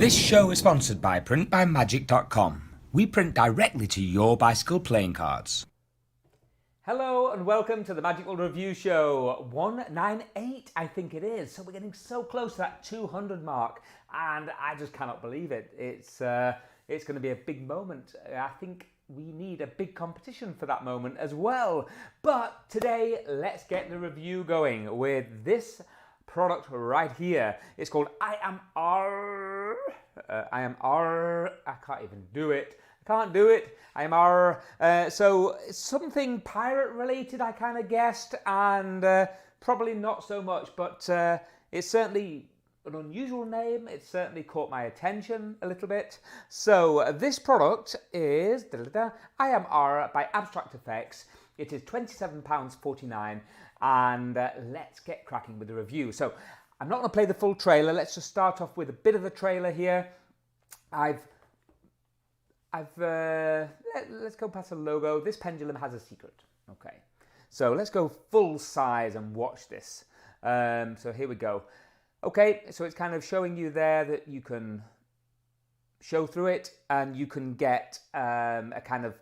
This show is sponsored by printbymagic.com. We print directly to your bicycle playing cards. Hello and welcome to the Magical Review Show 198, I think it is. So we're getting so close to that 200 mark, and I just cannot believe it. It's going to be a big moment. I think we need a big competition for that moment as well. But today, let's get the review going with this product right here. It's called ARRR. ARRR. I can't even do it. Can't do it. ARRR. So it's something pirate related, I kind of guessed, and probably not so much, but it's certainly an unusual name. It certainly caught my attention a little bit. So this product is ARRR by Abstract Effects. It is £27.49, and let's get cracking with the review. So I'm not going to play the full trailer. Let's just start off with a bit of the trailer here. Let's go past the logo. This pendulum has a secret. Okay, so let's go full size and watch this. So here we go. Okay, so it's kind of showing you there that you can show through it, and you can get a kind of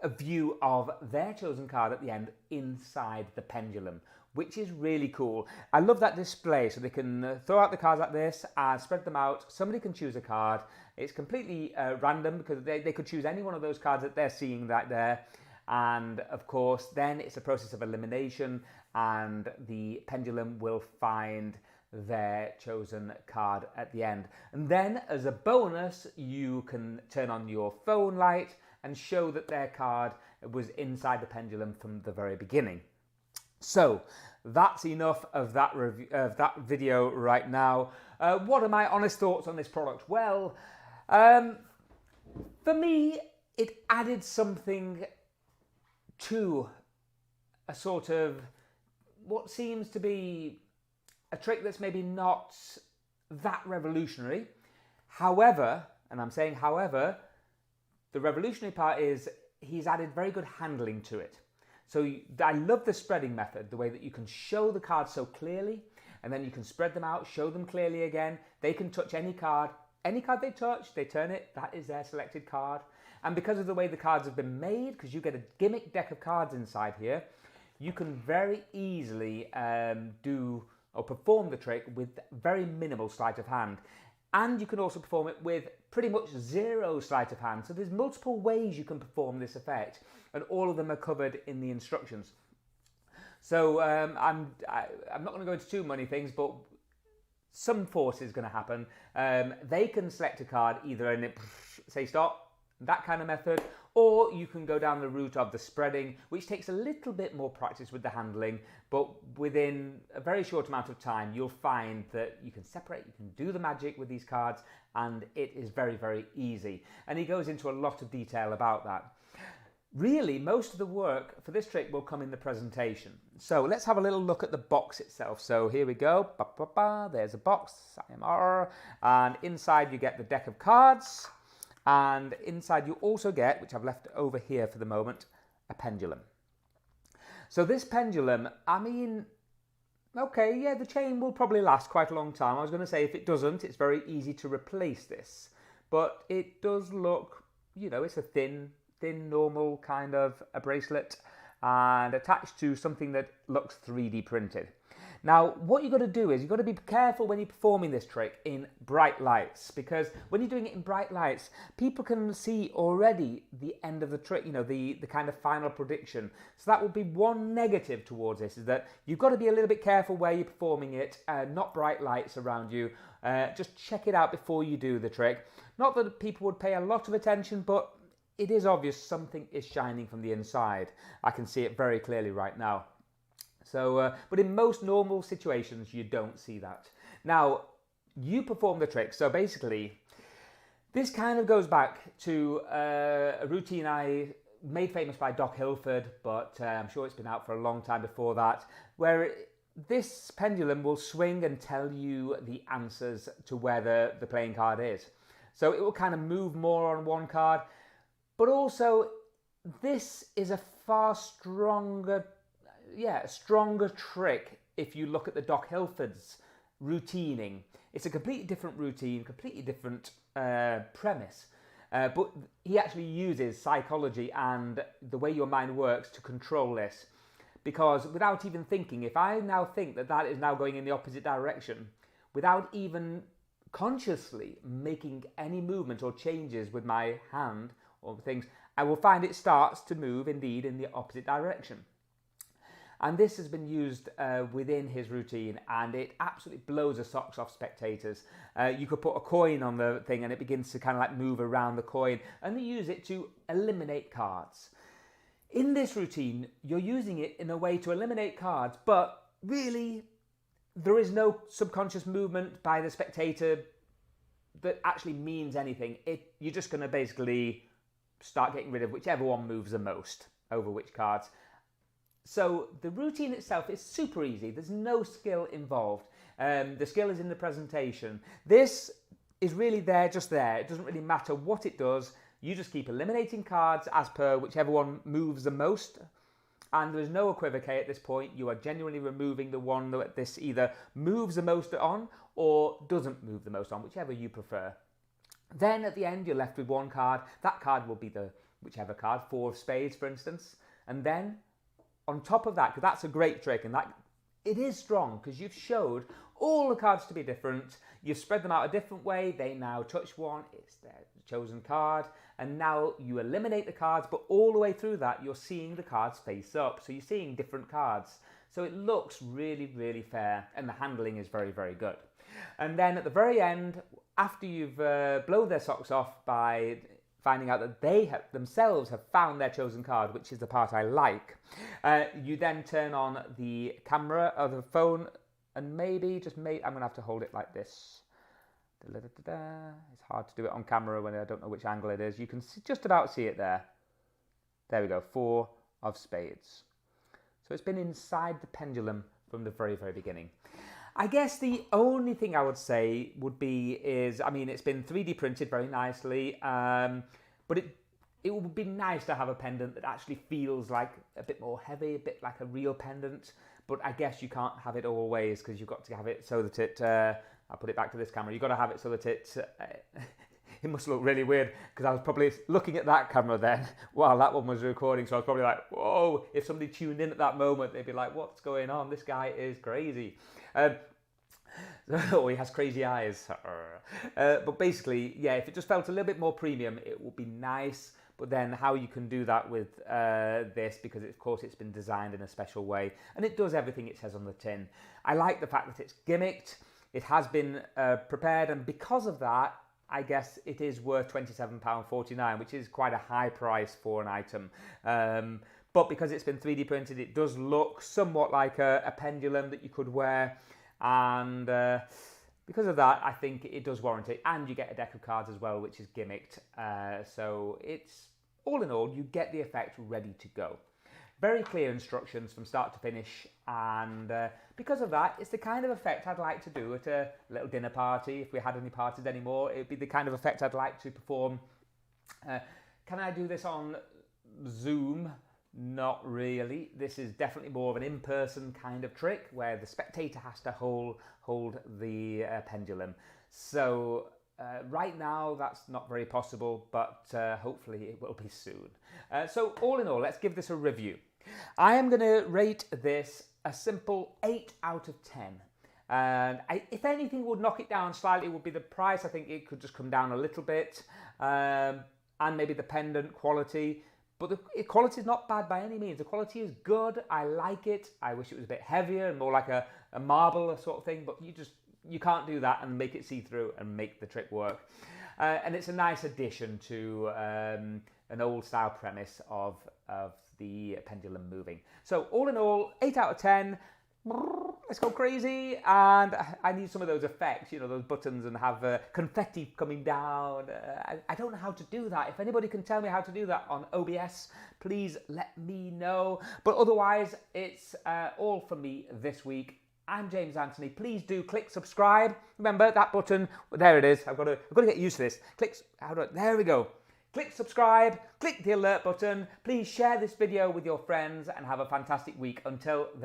a view of their chosen card at the end inside the pendulum, which is really cool. I love that display, so they can throw out the cards like this and spread them out. Somebody can choose a card. It's completely random because they could choose any one of those cards that they're seeing right there. And of course, then it's a process of elimination, and the pendulum will find their chosen card at the end. And then as a bonus, you can turn on your phone light and show that their card was inside the pendulum from the very beginning. So that's enough of that review, of that video right now. What are my honest thoughts on this product? Well, for me, it added something to a sort of what seems to be a trick that's maybe not that revolutionary. However, and I'm saying however, the revolutionary part is he's added very good handling to it. So I love the spreading method, the way that you can show the cards so clearly, and then you can spread them out, show them clearly again. They can touch any card they touch, they turn it, that is their selected card. And because of the way the cards have been made, because you get a gimmick deck of cards inside here, you can very easily do or perform the trick with very minimal sleight of hand. And you can also perform it with pretty much zero sleight of hand. So there's multiple ways you can perform this effect, and all of them are covered in the instructions. So I'm not going to go into too many things, but some force is going to happen. They can select a card either in it, say stop, that kind of method, or you can go down the route of the spreading, which takes a little bit more practice with the handling, but within a very short amount of time, you'll find that you can separate, you can do the magic with these cards, and it is very, very easy. And he goes into a lot of detail about that. Really, most of the work for this trick will come in the presentation. So let's have a little look at the box itself. So here we go. There's a box, ARRR, and inside you get the deck of cards. And inside you also get, which I've left over here for the moment, a pendulum. So this pendulum, I mean, okay, yeah, the chain will probably last quite a long time. I was going to say if it doesn't, it's very easy to replace this. But it does look, you know, it's a thin, normal kind of a bracelet and attached to something that looks 3D printed. Now, what you've got to do is you've got to be careful when you're performing this trick in bright lights, because when you're doing it in bright lights, people can see already the end of the trick, you know, the kind of final prediction. So that would be one negative towards this, is that you've got to be a little bit careful where you're performing it, not bright lights around you. Just check it out before you do the trick. Not that people would pay a lot of attention, but it is obvious something is shining from the inside. I can see it very clearly right now. So, but in most normal situations, you don't see that. Now, you perform the trick. So basically, this kind of goes back to a routine I made famous by Doc Hilford, but I'm sure it's been out for a long time before that, where this pendulum will swing and tell you the answers to where the playing card is. So it will kind of move more on one card, but also this is a far stronger trick if you look at the Doc Hilford's routining. It's a completely different routine, completely different premise. But he actually uses psychology and the way your mind works to control this. Because without even thinking, if I now think that that is now going in the opposite direction, without even consciously making any movement or changes with my hand or things, I will find it starts to move indeed in the opposite direction. And this has been used within his routine, and it absolutely blows the socks off spectators. You could put a coin on the thing and it begins to kind of like move around the coin, and they use it to eliminate cards. In this routine, you're using it in a way to eliminate cards, but really there is no subconscious movement by the spectator that actually means anything. You're just going to basically start getting rid of whichever one moves the most over which cards. So the routine itself is super easy. There's no skill involved. The skill is in the presentation. This is really there, just there. It doesn't really matter what it does. You just keep eliminating cards as per whichever one moves the most. And there's no equivocate at this point. You are genuinely removing the one that this either moves the most on or doesn't move the most on, whichever you prefer. Then at the end, you're left with one card. That card will be the whichever card, 4 of spades, for instance. And then on top of that, because that's a great trick, and that it is strong because you've showed all the cards to be different. You've spread them out a different way. They now touch one. It's their chosen card. And now you eliminate the cards, but all the way through that, you're seeing the cards face up. So you're seeing different cards. So it looks really, really fair, and the handling is very, very good. And then at the very end, after you've blown their socks off by finding out that they themselves have found their chosen card, which is the part I like, you then turn on the camera of the phone, and I'm going to have to hold it like this. It's hard to do it on camera when I don't know which angle it is. You can just about see it there. There we go, 4 of spades. So it's been inside the pendulum from the very, very beginning. I guess the only thing I would say would be it's been 3D printed very nicely, but it would be nice to have a pendant that actually feels like a bit more heavy, a bit like a real pendant, but I guess you can't have it always because you've got to have it so that it, I'll put it back to this camera, you've got to have it so that it must look really weird because I was probably looking at that camera then while that one was recording, so I was probably like, whoa, if somebody tuned in at that moment, they'd be like, what's going on? This guy is crazy. Oh, he has crazy eyes. But basically, yeah, if it just felt a little bit more premium, it would be nice. But then how you can do that with this, because of course it's been designed in a special way, and it does everything it says on the tin. I like the fact that it's gimmicked. It has been prepared, and because of that, I guess it is worth £27.49, which is quite a high price for an item. But because it's been 3D printed, it does look somewhat like a pendulum that you could wear. And because of that, I think it does warrant it. And you get a deck of cards as well, which is gimmicked. So it's, all in all, you get the effect ready to go. Very clear instructions from start to finish. And because of that, it's the kind of effect I'd like to do at a little dinner party. If we had any parties anymore, it'd be the kind of effect I'd like to perform. Can I do this on Zoom? Not really. This is definitely more of an in-person kind of trick where the spectator has to hold the pendulum. So right now that's not very possible, but hopefully it will be soon. So all in all, let's give this a review. I am going to rate this a simple 8 out of 10. And if anything would knock it down slightly, it would be the price. I think it could just come down a little bit, and maybe the pendant quality. But the quality is not bad by any means. The quality is good. I like it. I wish it was a bit heavier and more like a marble sort of thing. But you can't do that and make it see-through and make the trick work. And it's a nice addition to an old-style premise of the pendulum moving. So all in all, 8 out of 10. Let's go crazy. And I need some of those effects, you know, those buttons, and have confetti coming down. I don't know how to do that. If anybody can tell me how to do that on OBS, please let me know. But otherwise, it's all from me this week. I'm James Anthony. Please do click subscribe. Remember that button, there it is. I've got to get used to this. There we go. Click subscribe, click the alert button. Please share this video with your friends and have a fantastic week. Until the